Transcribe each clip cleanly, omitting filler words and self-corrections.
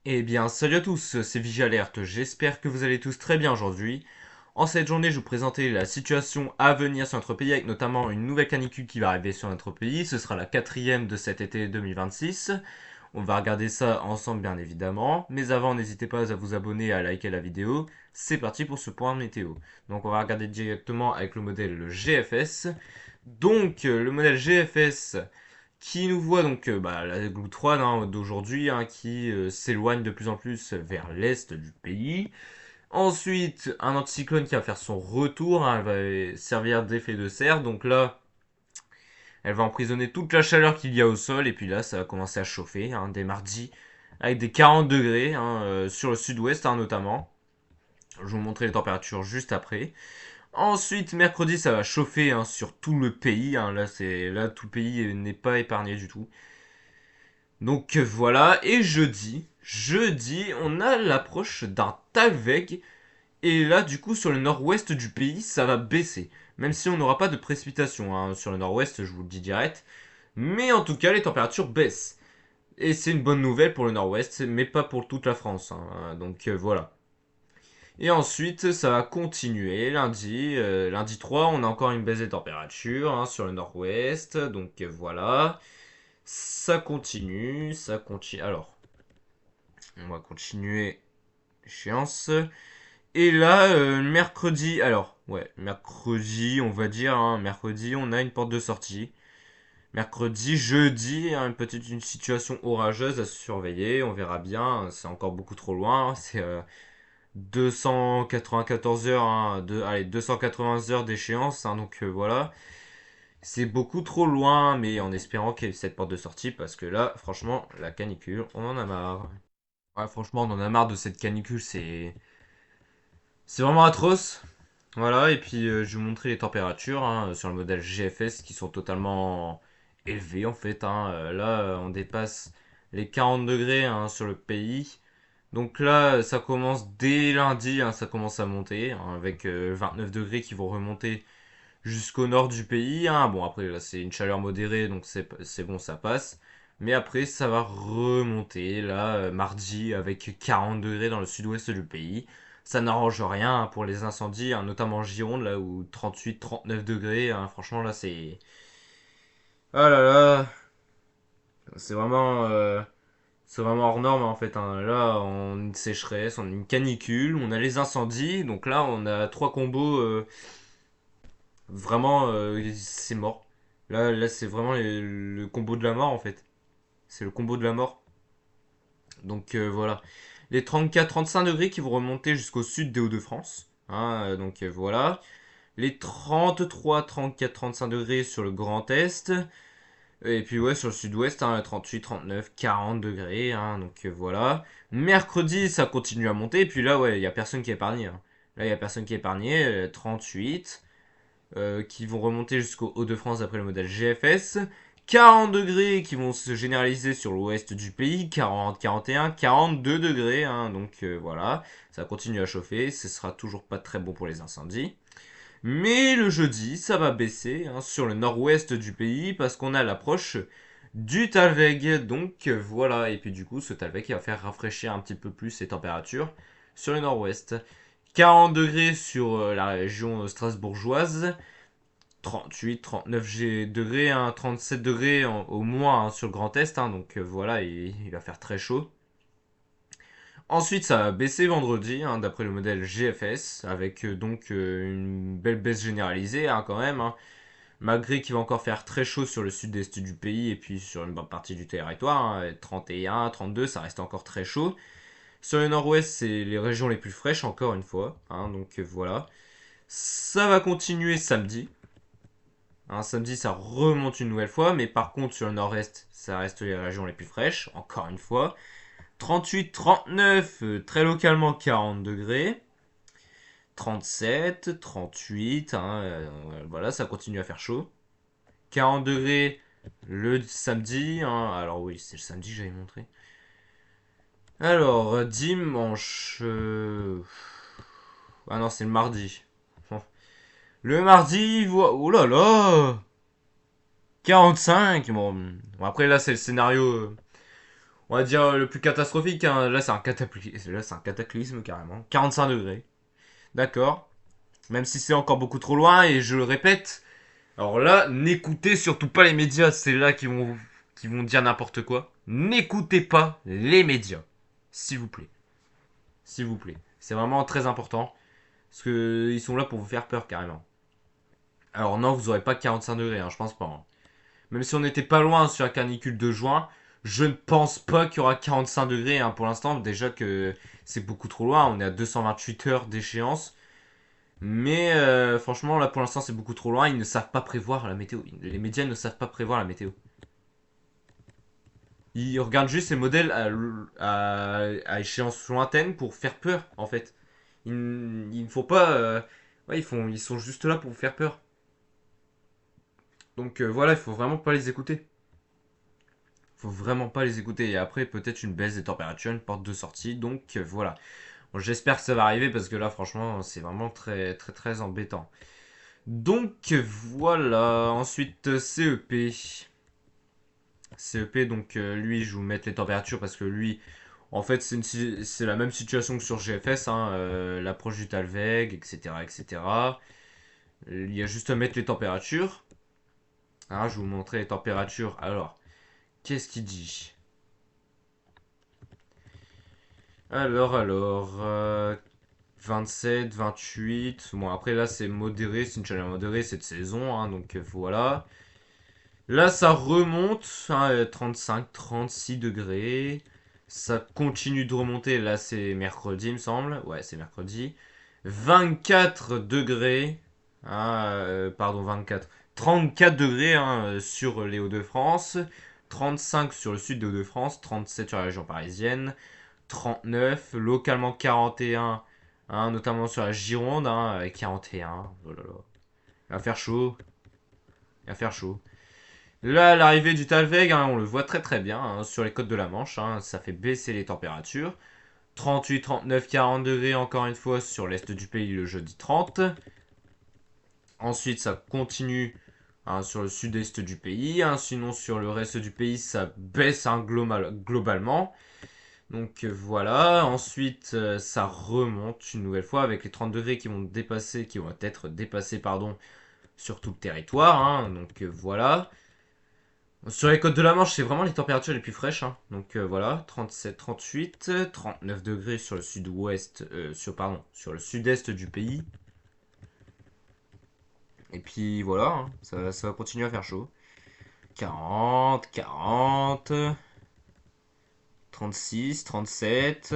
Eh bien, salut à tous, c'est Vigialerte, j'espère que vous allez tous très bien aujourd'hui. En cette journée, je vous présenter la situation à venir sur notre pays, avec notamment une nouvelle canicule qui va arriver sur notre pays. Ce sera la quatrième de cet été 2026. On va regarder ça ensemble, bien évidemment. Mais avant, n'hésitez pas à vous abonner et à liker la vidéo. C'est parti pour ce point météo. Donc, on va regarder directement avec le modèle GFS. Donc, le modèle GFS qui nous voit donc la goutte froide d'aujourd'hui qui s'éloigne de plus en plus vers l'est du pays. Ensuite, un anticyclone qui va faire son retour, elle va servir d'effet de serre. Donc là, elle va emprisonner toute la chaleur qu'il y a au sol. Et puis là, ça va commencer à chauffer dès mardi avec des 40 degrés sur le sud-ouest notamment. Je vais vous montrer les températures juste après. Ensuite, mercredi, ça va chauffer sur tout le pays. Là, tout le pays n'est pas épargné du tout. Donc voilà, et jeudi, on a l'approche d'un Talveg, et là du coup sur le nord-ouest du pays, ça va baisser. Même si on n'aura pas de précipitation sur le nord-ouest, je vous le dis direct. Mais en tout cas, les températures baissent. Et c'est une bonne nouvelle pour le nord-ouest, mais pas pour toute la France. Donc voilà. Et ensuite, ça va continuer lundi 3, on a encore une baisse des températures sur le nord-ouest. Donc voilà. Ça continue, ça continue. Alors, on va continuer l'échéance. Et là, mercredi, on va dire, mercredi, on a une porte de sortie. Mercredi, jeudi, une situation orageuse à surveiller, on verra bien, c'est encore beaucoup trop loin, c'est 294 heures, allez, 280 heures d'échéance, donc voilà. C'est beaucoup trop loin, mais en espérant qu'il y ait cette porte de sortie, parce que là, franchement, la canicule, on en a marre. Ouais, franchement, on en a marre de cette canicule, c'est vraiment atroce. Voilà, et puis je vais vous montrer les températures sur le modèle GFS qui sont totalement élevées en fait. Là, on dépasse les 40 degrés sur le pays. Donc là, ça commence dès lundi, ça commence à monter, avec 29 degrés qui vont remonter jusqu'au nord du pays. Bon, après, là, c'est une chaleur modérée, donc c'est bon, ça passe. Mais après, ça va remonter, là, mardi, avec 40 degrés dans le sud-ouest du pays. Ça n'arrange rien pour les incendies, notamment en Gironde, là, où 38-39 degrés. Franchement, là, c'est... Ah là là, c'est vraiment... c'est vraiment hors norme en fait. Là, on a une sécheresse, on a une canicule, on a les incendies. Donc là, on a trois combos. Vraiment, c'est mort. Là c'est vraiment le combo de la mort en fait. C'est le combo de la mort. Donc voilà. Les 34-35 degrés qui vont remonter jusqu'au sud des Hauts-de-France. Donc voilà. Les 33, 34, 35 degrés sur le Grand Est. Et puis ouais, sur le sud-ouest, 38, 39, 40 degrés. Donc voilà. Mercredi, ça continue à monter. Et puis là, ouais, il n'y a personne qui est épargné. Là, il n'y a personne qui est épargné. 38, qui vont remonter jusqu'au Hauts-de-France d'après le modèle GFS. 40 degrés qui vont se généraliser sur l'ouest du pays, 40, 41, 42 degrés, donc voilà, ça continue à chauffer, ce sera toujours pas très bon pour les incendies. Mais le jeudi, ça va baisser sur le nord-ouest du pays parce qu'on a l'approche du Talveg, donc voilà, et puis du coup ce Talveg va faire rafraîchir un petit peu plus les températures sur le nord-ouest. 40 degrés sur la région strasbourgeoise, 38, 39 degrés, 37 degrés au moins sur le Grand Est. Donc voilà, il va faire très chaud. Ensuite, ça va baisser vendredi, d'après le modèle GFS, avec une belle baisse généralisée quand même. Malgré qu'il va encore faire très chaud sur le sud-est du pays et puis sur une bonne partie du territoire. 31, 32, ça reste encore très chaud. Sur le nord-ouest, c'est les régions les plus fraîches, encore une fois. Donc voilà. Ça va continuer samedi. Samedi, ça remonte une nouvelle fois, mais par contre, sur le nord-est, ça reste les régions les plus fraîches, encore une fois. 38, 39, très localement 40 degrés. 37, 38, voilà, ça continue à faire chaud. 40 degrés le samedi, alors oui, c'est le samedi que j'avais montré. Alors, dimanche... Ah non, c'est le mardi. Le mardi, oh là là 45. Bon, après là c'est le scénario. On va dire le plus catastrophique, hein. Là, c'est un cataclysme carrément. 45 degrés. D'accord. Même si c'est encore beaucoup trop loin, et je le répète. Alors là, n'écoutez surtout pas les médias. C'est là qui vont dire n'importe quoi. N'écoutez pas les médias. S'il vous plaît. S'il vous plaît. C'est vraiment très important. Parce que ils sont là pour vous faire peur carrément. Alors non, vous aurez pas 45 degrés, hein, je pense pas, hein. Même si on n'était pas loin sur la canicule de juin, je ne pense pas qu'il y aura 45 degrés, hein, pour l'instant. Déjà que c'est beaucoup trop loin, on est à 228 heures d'échéance. Mais franchement, là pour l'instant c'est beaucoup trop loin, ils ne savent pas prévoir la météo. Les médias ne savent pas prévoir la météo. Ils regardent juste ces modèles à échéance lointaine pour faire peur, en fait. Il ne faut pas... ouais, ils sont juste là pour vous faire peur. Donc voilà, il faut vraiment pas les écouter. Faut vraiment pas les écouter. Et après, peut-être une baisse des températures, une porte de sortie. Donc voilà. Bon, j'espère que ça va arriver parce que là, franchement, c'est vraiment très, très, très embêtant. Donc voilà. Ensuite, CEP. CEP, donc lui, je vous mets les températures parce que lui, en fait, c'est la même situation que sur GFS, hein, l'approche du Talveg, etc., etc. Il y a juste à mettre les températures. Hein, je vais vous montrer les températures. Alors, qu'est-ce qu'il dit? Alors, 27, 28. Bon, après là, c'est modéré, c'est une chaleur modérée cette saison, hein, donc voilà. Là, ça remonte, hein, 35, 36 degrés. Ça continue de remonter. Là, c'est mercredi, il me semble. Ouais, c'est mercredi. 24 degrés. Hein, pardon, 24. 34 degrés, hein, sur les Hauts-de-France. 35 sur le sud des Hauts-de-France. 37 sur la région parisienne. 39. Localement 41. Hein, notamment sur la Gironde. Hein, avec 41. Oh là là. Il va faire chaud. Il va faire chaud. Là, l'arrivée du Talveg, hein, on le voit très très bien, hein, sur les côtes de la Manche, hein, ça fait baisser les températures. 38, 39, 40 degrés encore une fois sur l'est du pays le jeudi 30. Ensuite, ça continue, hein, sur le sud-est du pays. Hein, sinon, sur le reste du pays, ça baisse, hein, globalement. Donc voilà. Ensuite, ça remonte une nouvelle fois avec les 30 degrés qui vont être dépassés, pardon, sur tout le territoire. Hein. Donc voilà. Sur les côtes de la Manche, c'est vraiment les températures les plus fraîches, hein. Donc voilà, 37, 38, 39 degrés sur le sud-ouest, sur le sud-est du pays. Et puis voilà, hein, ça va continuer à faire chaud. 40, 40, 36, 37.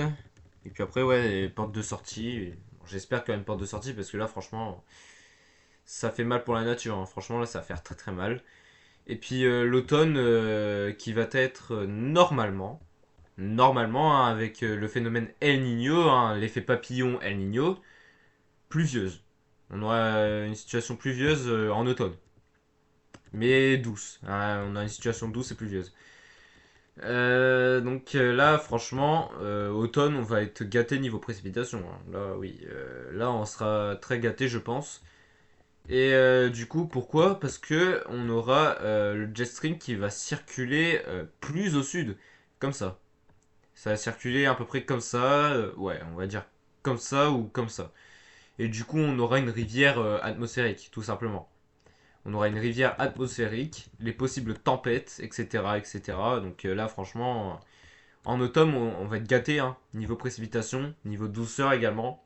Et puis après, ouais, les portes de sortie. J'espère qu'il y aura une porte de sortie parce que là, franchement, ça fait mal pour la nature, hein. Franchement, là, ça va faire très très mal. Et puis l'automne qui va être normalement, hein, avec le phénomène El Niño, hein, l'effet papillon El Niño, pluvieuse. On aura une situation pluvieuse en automne, mais douce, hein, on a une situation douce et pluvieuse. Donc là, franchement, automne, on va être gâté niveau précipitation, hein. Là, oui, là, on sera très gâté, je pense. Et du coup, pourquoi? Parce que on aura le jet stream qui va circuler plus au sud, comme ça. Ça va circuler à peu près comme ça, ouais, on va dire comme ça ou comme ça. Et du coup, on aura une rivière atmosphérique, tout simplement. On aura une rivière atmosphérique, les possibles tempêtes, etc. etc. Donc là, franchement, en automne, on va être gâté, hein, niveau précipitation, niveau douceur également.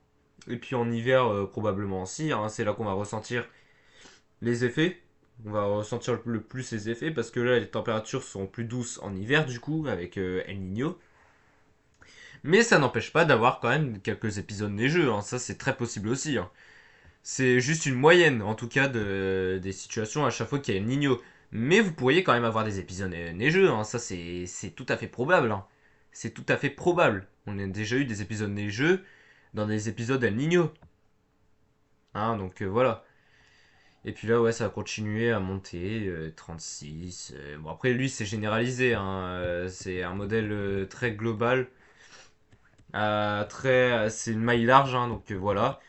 Et puis en hiver, probablement aussi, hein, c'est là qu'on va ressentir les effets. On va ressentir le plus les effets parce que là, les températures seront plus douces en hiver, du coup, avec El Niño. Mais ça n'empêche pas d'avoir quand même quelques épisodes neigeux, hein. Ça, c'est très possible aussi, hein. C'est juste une moyenne, en tout cas, des situations à chaque fois qu'il y a El Niño. Mais vous pourriez quand même avoir des épisodes neigeux, hein. Ça, c'est tout à fait probable, hein. C'est tout à fait probable. On a déjà eu des épisodes neigeux dans des épisodes El Niño. Hein, donc voilà. Et puis là, ouais, ça va continuer à monter, 36. Bon, après, lui, c'est généralisé, hein. C'est un modèle très global. C'est une maille large, hein, donc voilà.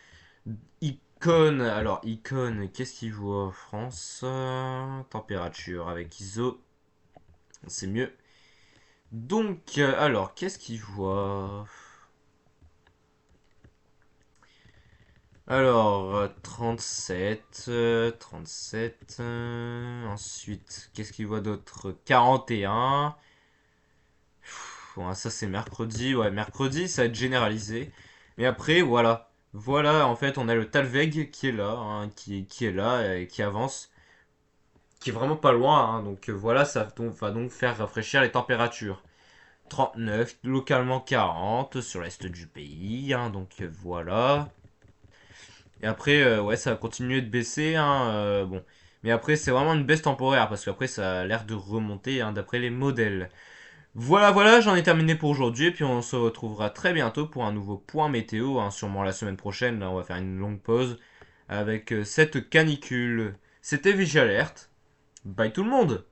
Icône, qu'est-ce qu'il voit en France? Température avec ISO, c'est mieux. Donc, alors, qu'est-ce qu'il voit? Alors, 37, 37. Ensuite, qu'est-ce qu'il voit d'autre? 41. Bon, ça c'est mercredi. Ouais, mercredi, ça va être généralisé. Mais après, voilà. Voilà, en fait, on a le Talveg qui est là, hein, qui est là et qui avance. Qui est vraiment pas loin, hein. Donc voilà, va donc faire rafraîchir les températures. 39, localement 40 sur l'est du pays, hein, donc voilà. Et après, ouais, ça va continuer de baisser, hein, bon. Mais après, c'est vraiment une baisse temporaire, parce qu'après, ça a l'air de remonter, hein, d'après les modèles. Voilà, voilà, j'en ai terminé pour aujourd'hui, et puis on se retrouvera très bientôt pour un nouveau point météo, hein, sûrement la semaine prochaine, là, on va faire une longue pause, avec cette canicule. C'était Vigialert. Bye tout le monde.